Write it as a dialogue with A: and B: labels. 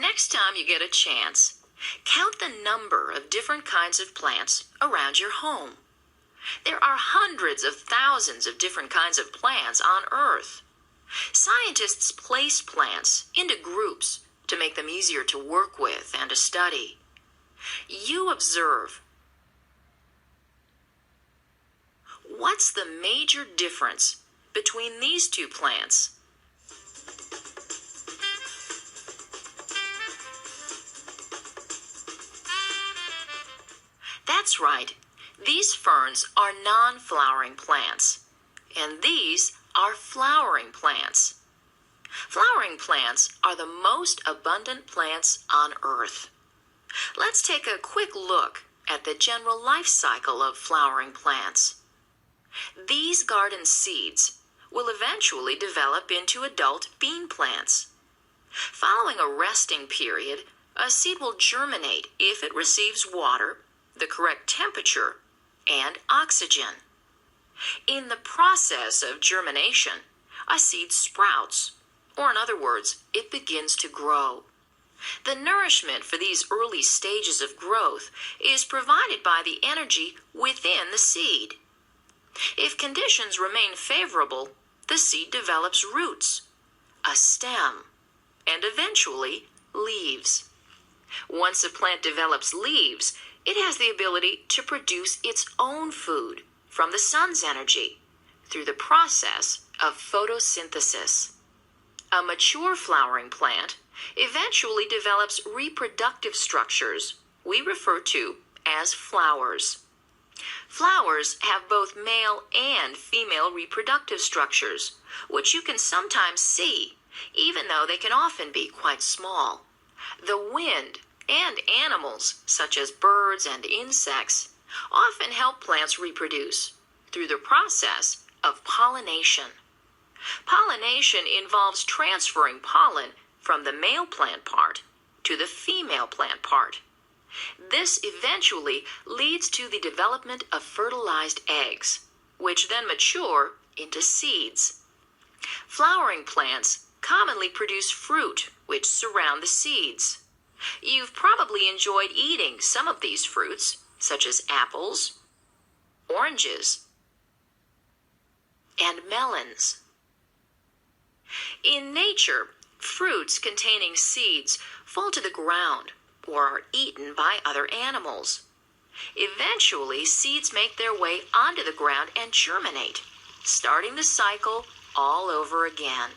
A: Next time you get a chance, count the number of different kinds of plants around your home. There are hundreds of thousands of different kinds of plants on Earth. Scientists place plants into groups to make them easier to work with and to study. You observe. What's the major difference between these two plants? That's right. These ferns are non-flowering plants, and these are flowering plants. Flowering plants are the most abundant plants on Earth. Let's take a quick look at the general life cycle of flowering plants. These garden seeds will eventually develop into adult bean plants. Following a resting period, a seed will germinate if it receives water, the correct temperature, and oxygen. In the process of germination, a seed sprouts, or in other words, it begins to grow. The nourishment for these early stages of growth is provided by the energy within the seed. If conditions remain favorable, the seed develops roots, a stem, and eventually leaves. Once a plant develops leaves, it has the ability to produce its own food from the sun's energy through the process of photosynthesis. A mature flowering plant eventually develops reproductive structures we refer to as flowers. Flowers have both male and female reproductive structures, which you can sometimes see, even though they can often be quite small. The wind and animals, such as birds and insects, often help plants reproduce through the process of pollination. Pollination involves transferring pollen from the male plant part to the female plant part. This eventually leads to the development of fertilized eggs, which then mature into seeds. Flowering plants commonly produce fruit which surround the seeds. You've probably enjoyed eating some of these fruits, such as apples, oranges, and melons. In nature, fruits containing seeds fall to the ground or are eaten by other animals. Eventually, seeds make their way onto the ground and germinate, starting the cycle all over again.